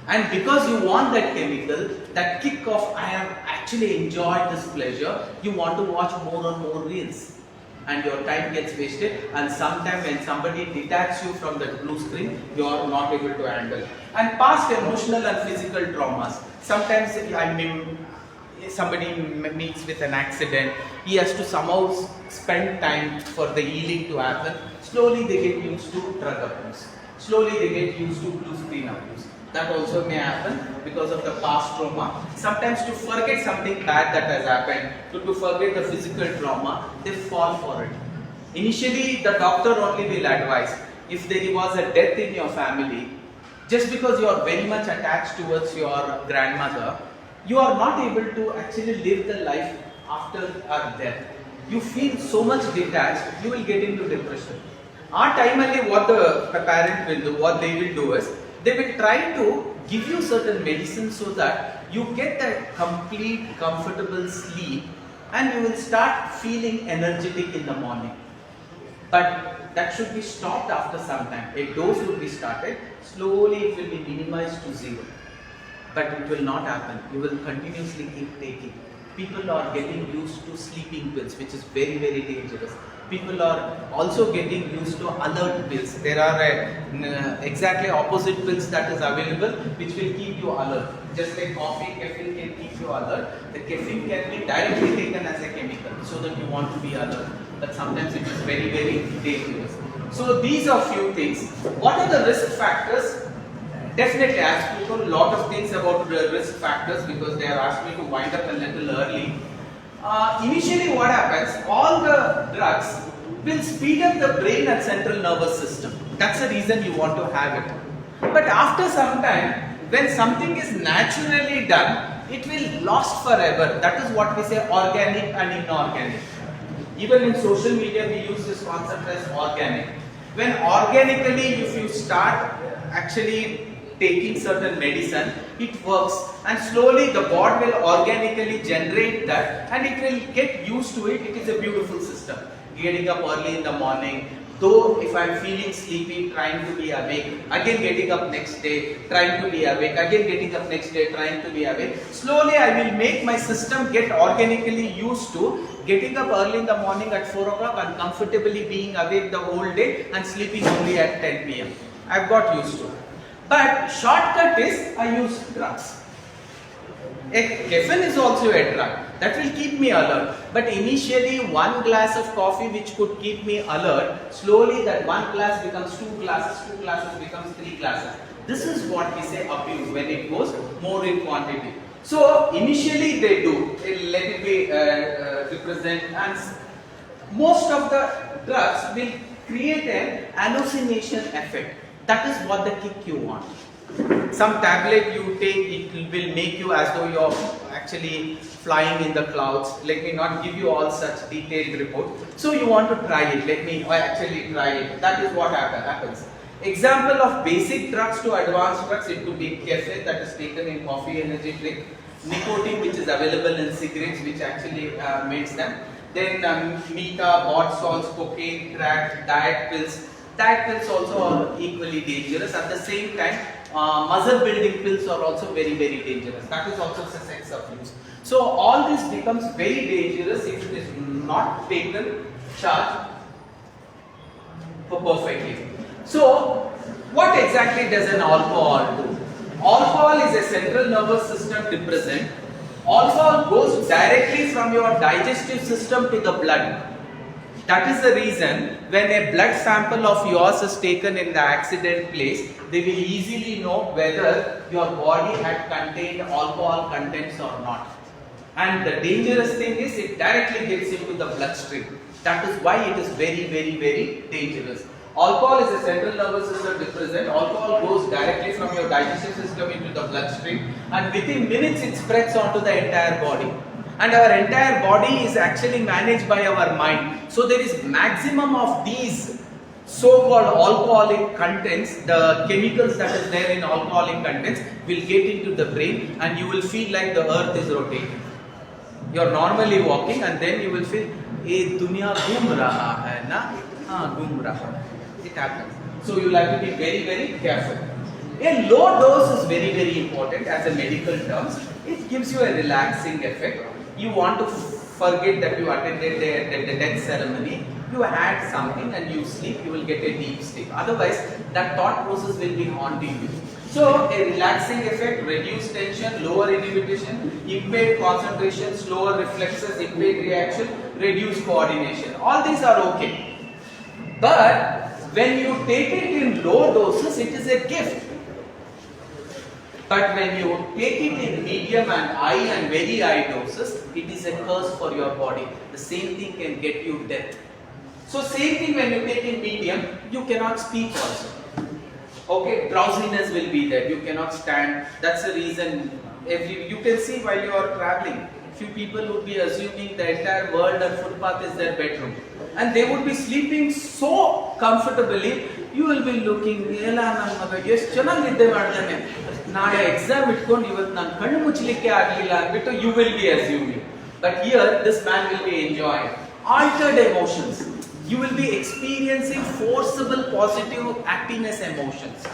And because you want that chemical, that kick of I have actually enjoyed this pleasure, you want to watch more and more reels. And your time gets wasted, and sometimes when somebody detaches you from that blue screen, you are not able to handle. And past emotional and physical traumas. Sometimes somebody meets with an accident, he has to somehow spend time for the healing to happen. Slowly they get used to drug abuse. Slowly they get used to blue screen abuse. That also may happen because of the past trauma. Sometimes to forget something bad that has happened, to forget the physical trauma, they fall for it. Initially, the doctor only will advise. If there was a death in your family, just because you are very much attached towards your grandmother, you are not able to actually live the life after her death. You feel so much detached, you will get into depression. Our time only what the parent will do, what they will do is, they will try to give you certain medicines so that you get that complete comfortable sleep and you will start feeling energetic in the morning. But that should be stopped after some time. A dose would be started, slowly it will be minimized to zero. But it will not happen. You will continuously keep taking. People are getting used to sleeping pills, which is very, very dangerous. People are also getting used to alert pills. There are exactly opposite pills that is available, which will keep you alert. Just like coffee, caffeine can keep you alert. The caffeine can be directly taken as a chemical, so that you want to be alert. But sometimes it is very, very dangerous. So these are few things. What are the risk factors? Definitely, I have spoken a lot of things about the risk factors because they have asked me to wind up a little early. Initially what happens, all the drugs will speed up the brain and central nervous system. That's the reason you want to have it. But after some time, when something is naturally done, it will last forever. That is what we say organic and inorganic. Even in social media, we use this concept as organic. When organically, if you start actually taking certain medicine, it works, and slowly the body will organically generate that and it will get used to it. It is a beautiful system. Getting up early in the morning, though if I am feeling sleepy, trying to be awake, again getting up next day, trying to be awake, again getting up next day, trying to be awake. Slowly I will make my system get organically used to getting up early in the morning at 4 o'clock and comfortably being awake the whole day and sleeping only at 10 p.m. I've got used to it. But shortcut is I use drugs. Caffeine is also a drug that will keep me alert. But initially, one glass of coffee which could keep me alert, slowly that one glass becomes two glasses becomes three glasses. This is what we say abuse when it goes more in quantity. So initially they do. Let it be represent, and most of the drugs will create an hallucination effect. That is what the kick you want. Some tablet you take, it will make you as though you are actually flying in the clouds. Let me not give you all such detailed report. So you want to try it. Let me actually try it. That is what happens. Example of basic drugs to advanced drugs, it could be caffeine that is taken in coffee, energy drink, nicotine which is available in cigarettes which actually makes them. Then meta, bought salts, cocaine, crack, diet pills. Diet pills also are equally dangerous. At the same time, muscle building pills are also very, very dangerous. That is also sex abuse. So all this becomes very dangerous if it is not taken charge perfectly. So what exactly does an alcohol do? Alcohol is a central nervous system depressant. Alcohol goes directly from your digestive system to the blood. That is the reason when a blood sample of yours is taken in the accident place, they will easily know whether your body had contained alcohol contents or not. And the dangerous thing is it directly gets into the bloodstream. That is why it is very, very, very dangerous. Alcohol is a central nervous system depressant. Alcohol goes directly from your digestive system into the bloodstream, and within minutes it spreads onto the entire body. And our entire body is actually managed by our mind. So there is maximum of these so-called alcoholic contents, the chemicals that is there in alcoholic contents will get into the brain, and you will feel like the earth is rotating. You are normally walking and then you will feel, "Ye dunya ghum raha hai na?" Ghum raha. It happens. So you have to be very, very careful. A low dose is very, very important as a medical terms. It gives you a relaxing effect. You want to forget that you attended the death ceremony, you had something and you sleep, you will get a deep sleep. Otherwise, that thought process will be haunting you. So, a relaxing effect, reduced tension, lower inhibition, impaired concentration, slower reflexes, impaired reaction, reduced coordination. All these are okay. But when you take it in low doses, it is a gift. But when you take it in medium and high and very high doses, it is a curse for your body. The same thing can get you death. So same thing when you take in medium, you cannot speak also. Okay, drowsiness will be there. You cannot stand. That's the reason. You can see while you are traveling, few people would be assuming the entire world and footpath is their bedroom, and they would be sleeping so comfortably. You will be looking, ನಾಳೆ exam ಇಟ್ಕೊಂಡು ಇವತ್ತು ನಾನು ಕಣ್ಣು ಮುಚ್ಚಲಿಕ್ಕೆ ಆಗಲಿಲ್ಲ ಅಂದ್ಬಿಟ್ಟು you will be assuming. But here this man will be enjoying altered emotions. you will be experiencing forcible positive happiness emotions.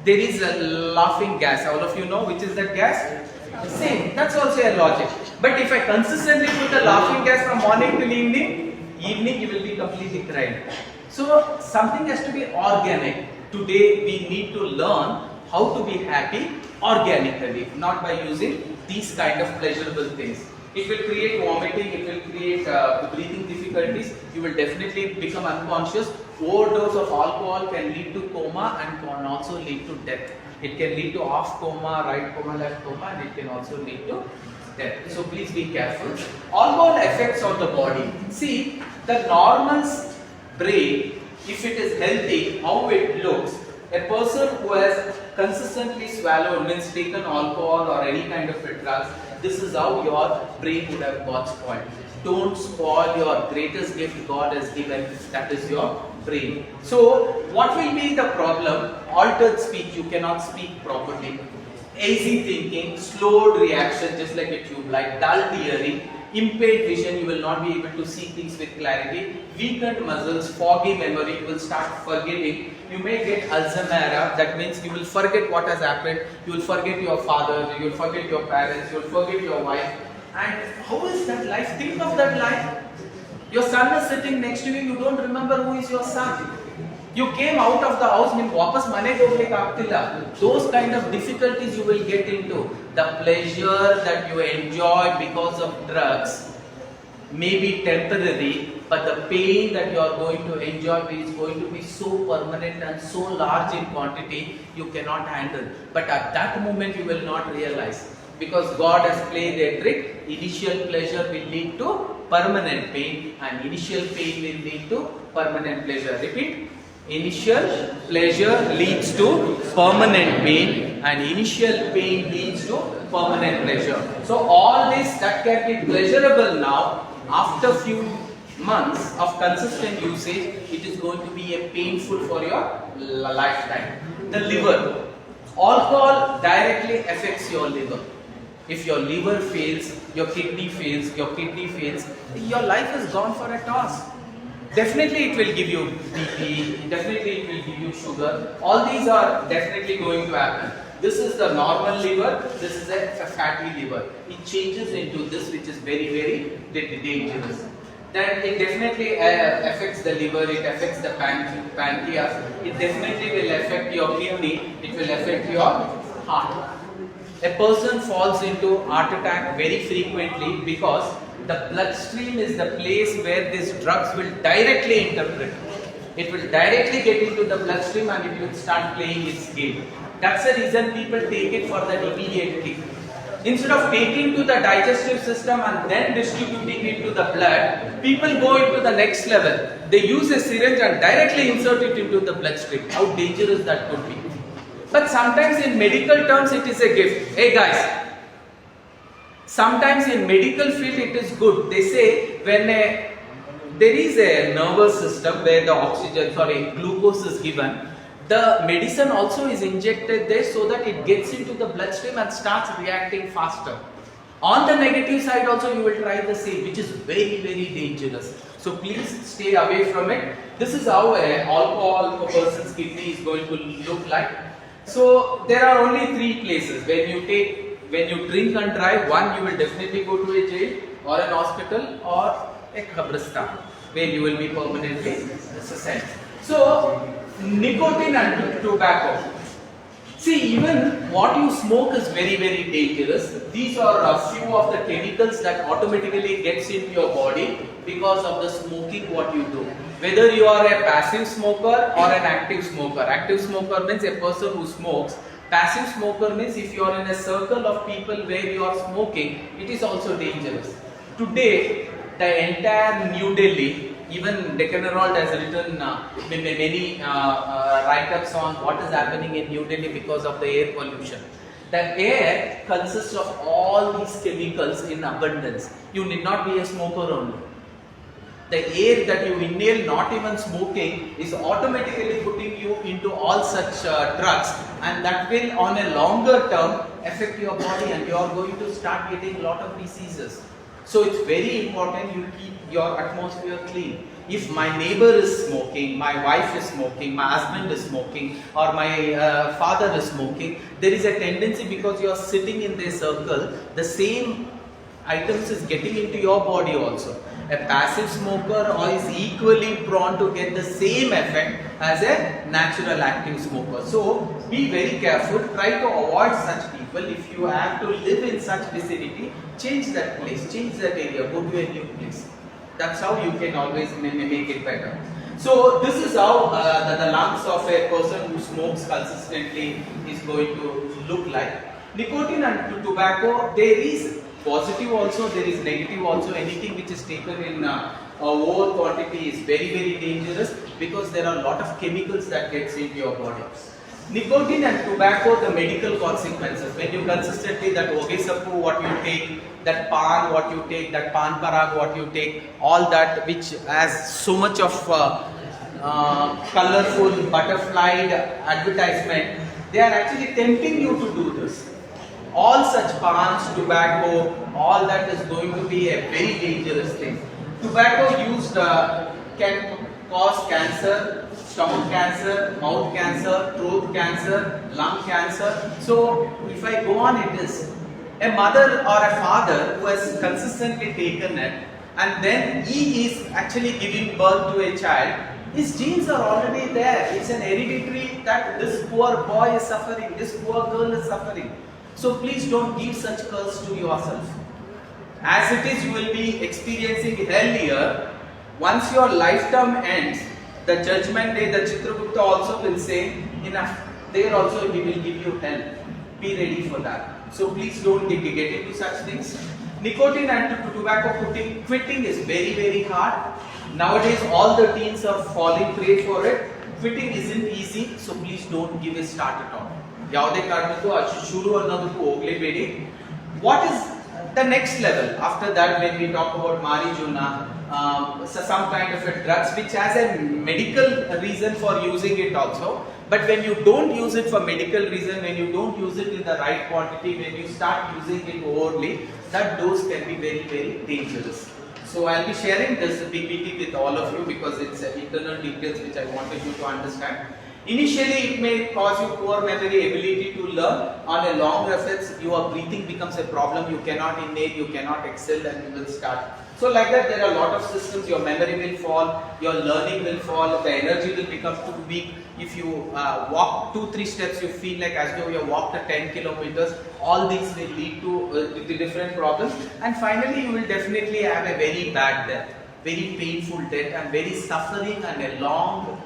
There is a laughing gas. All of you know which is that gas? Same. That's also a logic. But if I consistently put the laughing gas from morning till evening you will be completely crying. So something has to be organic. Today we need to learn how to be happy organically, not by using these kind of pleasurable things. It will create vomiting, it will create breathing difficulties, you will definitely become unconscious. Overdose of alcohol can lead to coma and can also lead to death. It can lead to off coma, right coma, left coma, and it can also lead to death. So please be careful. Alcohol effects on the body. See, the normal brain, if it is healthy, how it looks. A person who has consistently swallowed, means taken alcohol or any kind of a drugs, this is how your brain would have got spoiled. Don't spoil your greatest gift God has given, that is your brain. So, what will be the problem? Altered speech, you cannot speak properly. Hazy thinking, slowed reaction, just like a tube light, dull hearing, impaired vision, you will not be able to see things with clarity, weakened muscles, foggy memory, you will start forgetting. You may get Alzheimer's, that means you will forget what has happened, you will forget your father, you will forget your parents, you will forget your wife. And how is that life? Think of that life. Your son is sitting next to you, you don't remember who is your son. You came out of the house, those kind of difficulties you will get into. The pleasure that you enjoy because of drugs may be temporary, but the pain that you are going to enjoy is going to be so permanent and so large in quantity, you cannot handle. But at that moment you will not realize, because God has played a trick. Initial pleasure will lead to permanent pain, and initial pain will lead to permanent pleasure. Repeat. Initial pleasure leads to permanent pain, and initial pain leads to permanent pleasure. So all this that can be pleasurable now, after few months of consistent usage, it is going to be a painful for your lifetime. The liver. Alcohol directly affects your liver. If your liver fails, your kidney fails, your life is gone for a toss. Definitely it will give you BP, definitely it will give you sugar. All these are definitely going to happen. This is the normal liver, this is a fatty liver. It changes into this, which is very, very dangerous. Then it definitely affects the liver, it affects the pancreas, it definitely will affect your kidney, it will affect your heart. A person falls into heart attack very frequently because the bloodstream is the place where these drugs will directly interpret. It will directly get into the bloodstream and it will start playing its game. That's the reason people take it for that immediate kick. Instead of taking to the digestive system and then distributing it to the blood, people go into the next level. They use a syringe and directly insert it into the bloodstream. How dangerous that could be. But sometimes in medical terms it is a gift. Hey guys, sometimes in medical field it is good. They say when there is a nervous system where the glucose is given, the medicine also is injected there so that it gets into the bloodstream and starts reacting faster. On the negative side also you will try the same, which is very, very dangerous. So please stay away from it. This is how alcohol for a person's kidney is going to look like. So there are only three places when you drink and drive. One, you will definitely go to a jail or an hospital or a qabristan where you will be permanently sent. So nicotine and tobacco. See, even what you smoke is very, very dangerous. These are a few of the chemicals that automatically gets into your body because of the smoking what you do. Whether you are a passive smoker or an active smoker. Active smoker means a person who smokes. Passive smoker means if you are in a circle of people where you are smoking, it is also dangerous. Today, the entire New Delhi, even Deccan Herald has written many write-ups on what is happening in New Delhi because of the air pollution. The air consists of all these chemicals in abundance. You need not be a smoker only. The air that you inhale, not even smoking, is automatically putting you into all such drugs, and that will on a longer term affect your body and you are going to start getting a lot of diseases. So it's very important you keep your atmosphere clean. If my neighbor is smoking, my wife is smoking, my husband is smoking, or my father is smoking, there is a tendency, because you are sitting in their circle, the same items is getting into your body also. A passive smoker is equally prone to get the same effect as a natural active smoker. So be very careful, try to avoid such people. If you have to live in such vicinity, change that place, change that area, go to a new place. That's how you can always make it better. So this is how the lungs of a person who smokes consistently is going to look like. Nicotine and tobacco, there is positive also, there is negative also. Anything which is taken in over quantity is very, very dangerous, because there are a lot of chemicals that gets into your body. Nicotine and tobacco, the medical consequences. When you consistently, that ogesapu what you take, that pan what you take, that pan parag what you take, all that which has so much of colorful, butterflied advertisement, they are actually tempting you to do this. All such pans, tobacco, all that is going to be a very dangerous thing. Tobacco used can cause cancer, stomach cancer, mouth cancer, throat cancer, lung cancer. So if I go on, it is a mother or a father who has consistently taken it, and then he is actually giving birth to a child. His genes are already there. It's an hereditary that this poor boy is suffering, this poor girl is suffering. So please don't give such curse to yourself. As it is, you will be experiencing hell here. Once your lifetime ends, the judgment day, the Chitragupta also will say, enough. There also he will give you hell. Be ready for that. So please don't get into such things. Nicotine and tobacco quitting is very, very hard. Nowadays all the teens are falling prey for it. Quitting isn't easy, so please don't give a start at all. What is the next level? After that, when we talk about marijuana, some kind of a drugs which has a medical reason for using it also. But when you don't use it for medical reason, when you don't use it in the right quantity, when you start using it overly, that dose can be very, very dangerous. So I'll be sharing this PPT with all of you because it's internal details which I wanted you to understand. Initially, it may cause you poor memory, ability to learn. On a long effects, your breathing becomes a problem. You cannot inhale, you cannot exhale, and you will start. So like that, there are a lot of systems. Your memory will fall, your learning will fall, the energy will become too weak. If you walk 2-3 steps, you feel like as though you walked 10 kilometers. All these will lead to different problems. And finally, you will definitely have a very bad death, very painful death, and very suffering and a long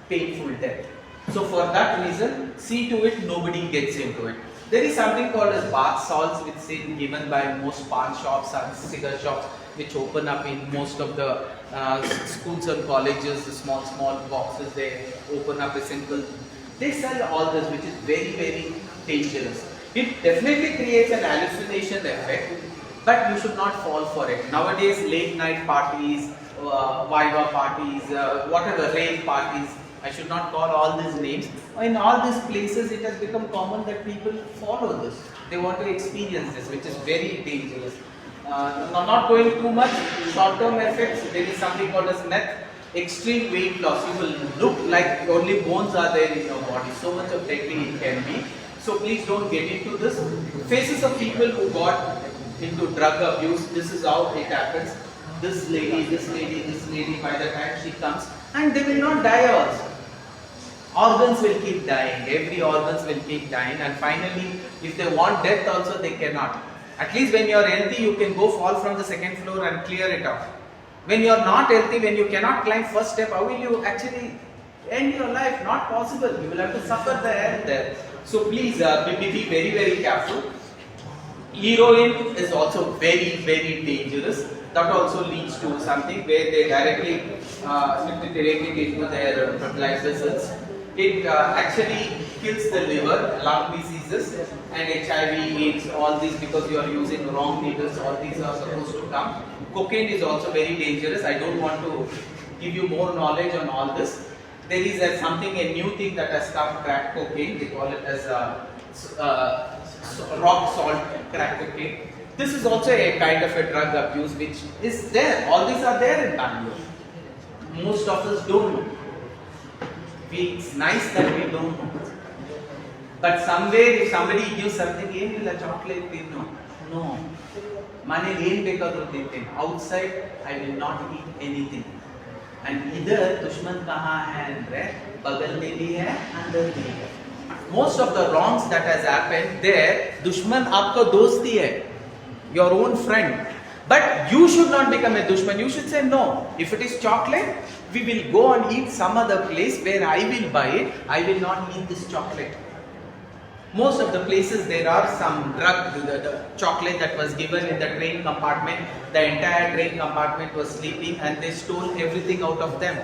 painful death. So for that reason, see to it nobody gets into it. There is something called as bath salts which is given by most pawn shops and cigar shops which open up in most of the schools and colleges, the small boxes, they open up a simple, they sell all this which is very, very dangerous. It definitely creates an hallucination effect, but you should not fall for it. Nowadays late night parties, Viva parties, whatever, rave parties, I should not call all these names. In all these places, it has become common that people follow this. They want to experience this, which is very dangerous. Not going too much, short-term effects. There is something called as meth. Extreme weight loss. You will look like only bones are there in your body. So much of deadly it can be. So please don't get into this. Faces of people who got into drug abuse. This is how it happens. This lady, by the time she comes, and they will not die also. Organs will keep dying, every organs will keep dying, and finally, if they want death also, they cannot. At least when you are healthy, you can go fall from the second floor and clear it off. When you are not healthy, when you cannot climb first step, how will you actually end your life? Not possible. You will have to suffer the end there. So please be very, very careful. Heroin is also very, very dangerous. That also leads to something where they directly into their blood vessels. It actually kills the liver, lung diseases, and HIV, AIDS, all these because you are using wrong needles. All these are supposed to come. Cocaine is also very dangerous. I don't want to give you more knowledge on all this. There is a new thing that has come, crack cocaine. They call it as rock salt crack cocaine. This is also a kind of a drug abuse which is there. All these are there in Bangalore. Most of us don't know. It's nice that we don't know. But somewhere if somebody gives something, a chocolate, no. Outside, I will not eat anything. And either dushman kahan hai andre, bagal mein bhi hai, andar bhi hai. Most of the wrongs that has happened there, dushman aapka dosti hai, your own friend. But you should not become a dushman. You should say no. If it is chocolate, we will go and eat some other place where I will buy it. I will not eat this chocolate. Most of the places there are some drug, the chocolate that was given in the train compartment. The entire train compartment was sleeping and they stole everything out of them.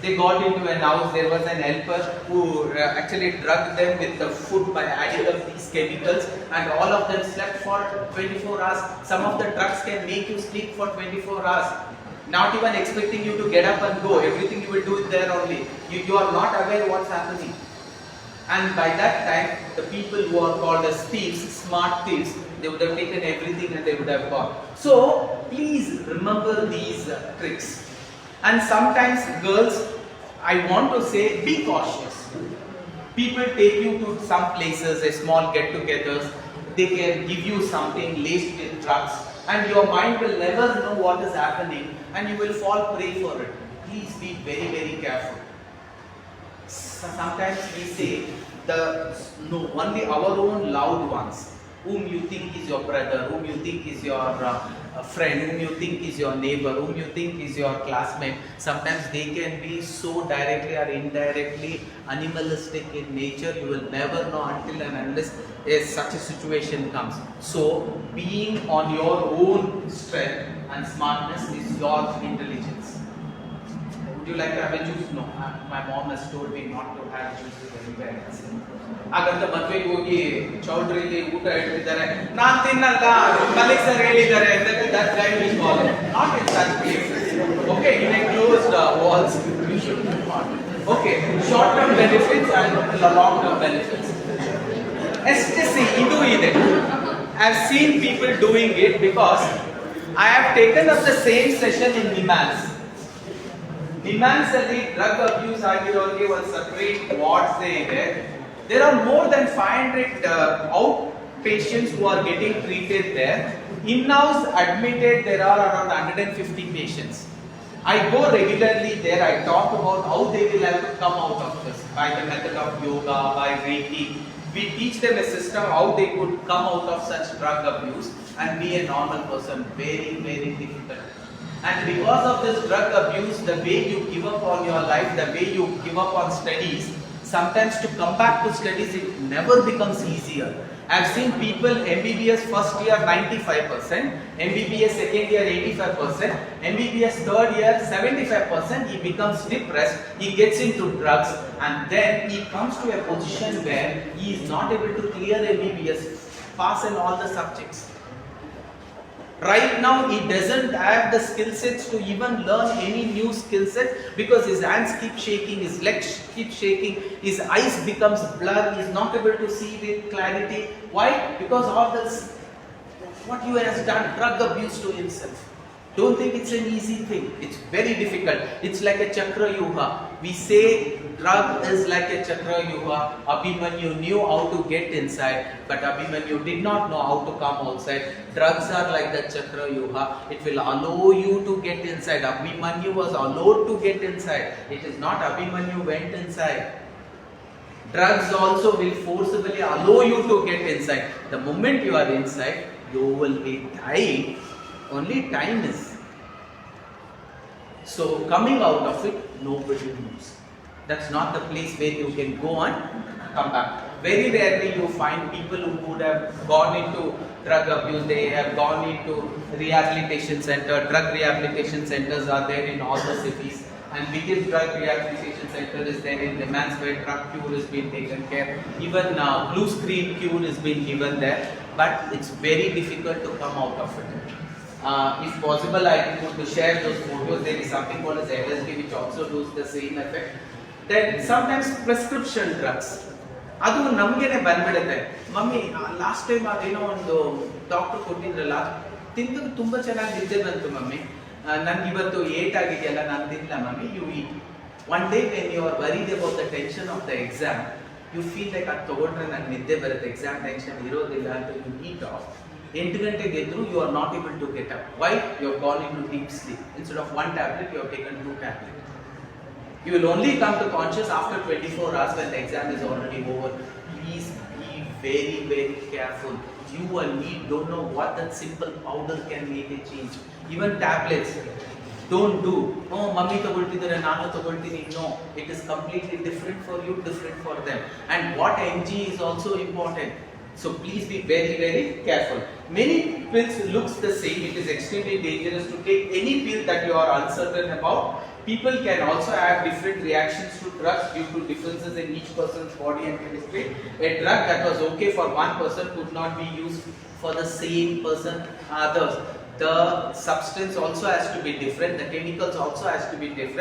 They got into an house, there was an helper who actually drugged them with the food by adding of these chemicals, and all of them slept for 24 hours. Some of the drugs can make you sleep for 24 hours. Not even expecting you to get up and go. Everything you will do it there only. You are not aware what's happening. And by that time, the people who are called as thieves, smart thieves, they would have taken everything and they would have gone. So, please remember these tricks. And sometimes girls, I want to say, be cautious. People take you to some places, a small get-togethers, they can give you something laced with drugs, and your mind will never know what is happening and you will fall prey for it. Please be very, very careful. Sometimes we say only our own loved ones, whom you think is your brother, whom you think is your friend, whom you think is your neighbor, whom you think is your classmate, sometimes they can be so directly or indirectly animalistic in nature. You will never know until and unless such a situation comes. So, being on your own strength and smartness is your intelligence. Would you like to have a juice? No. My mom has told me not to have juice anywhere else. Agar the madvege hogi chowdhury ಊಟ ಇಟ್ಟಿದ್ದಾರೆ ನಾನು ತಿನ್ನಲ್ಲ Malik sir ಹೇಳಿದ್ದಾರೆ that guy will call not in such places. Okay, in a closed walls you should not. Okay, short term benefits and long term benefits. STC idu ide. I have seen people doing it because I have taken up the same session in Nimans. Nimans alli drug abuse ಆಗಿರೋರಿಗೆ ಒಂದು separate wards ಇದೆ. There are more than 500 outpatients who are getting treated there. In-house admitted, there are around 150 patients. I go regularly there. I talk about how they will have to come out of this by the method of yoga, by Reiki. We teach them a system how they could come out of such drug abuse and be a normal person. Very, very difficult. And because of this drug abuse, the way you give up on your life, the way you give up on studies, sometimes to come back to studies, it never becomes easier. I have seen people MBBS first year 95%, MBBS second year 85%, MBBS third year 75%. He becomes depressed, he gets into drugs, and then he comes to a position where he is not able to clear MBBS, pass in all the subjects. Right now, he doesn't have the skill sets to even learn any new skill set because his hands keep shaking, his legs keep shaking, his eyes becomes blur, he is not able to see with clarity. Why? Because of this, what he has done, drug abuse to himself. Don't think it's an easy thing. It's very difficult. It's like a chakra yuga. We say drug is like a chakra yuga. Abhimanyu knew how to get inside, but Abhimanyu did not know how to come outside. Drugs are like the chakra yuga. It will allow you to get inside. Abhimanyu was allowed to get inside. It is not Abhimanyu went inside. Drugs also will forcibly allow you to get inside. The moment you are inside, you will be dying. Only time is. So coming out of it, nobody knows. That's not the place where you can go and come back. Very rarely you find people who would have gone into drug abuse. They have gone into rehabilitation center. Drug rehabilitation centers are there in all the cities. And biggest drug rehabilitation center is there in the man's where drug cure is being taken care. Even blue screen cure is being given there. But it's very difficult to come out of it. If possible, I could share those photos. There is something called as LSD which also does the same effect. Then sometimes prescription drugs. ಅದು ನಮಗೇನೆ ಬಂದ್ಬಿಡುತ್ತೆ. Mummy last time ಅದೇನೋ ಒಂದು doctor ಕೊಟ್ಟಿದ್ರಲ್ಲ ತಿಂದು ತುಂಬಾ ಚೆನ್ನಾಗಿ ನಿದ್ದೆ ಬಂತು mummy, ನನ್ಗೆ ಇವತ್ತು 8 ಆಗಿದೆಯಲ್ಲ ನಾನು ತಿನ್ನಲ್ಲ mummy, you eat. One day when you are worried about the tension of the exam, you feel like ಅದು ತಗೊಂಡ್ರೆ ನಂಗೆ ನಿದ್ದೆ ಬರುತ್ತೆ, ಎಕ್ಸಾಮ್ ಟೆನ್ಷನ್ ಇರೋದಿಲ್ಲ ಅಂತ ಯು ಈಟ್ ಆಫ್. 8 ಗಂಟೆಗೆ ಎದ್ರು you are not able to get up. Why? You are gone in to deep sleep. Instead of 1 tablet you are taken 2 tablet. You will only come to conscious after 24 hours when the exam is already over. Please be very, very careful. You and me don't know what that simple powder can make a change. Even tablets, don't do. No, mummy tagoltidare, nanu tagoltini. No, it is completely different for you, different for them. And what mg is also important. So please be very, very careful. Many pills looks the same. It is extremely dangerous to take any pill that you are uncertain about. People can also have different reactions to drugs due to differences in each person's body and chemistry. A drug that was okay for one person could not be used for the same person others. The substance also has to be different. The chemicals also has to be different.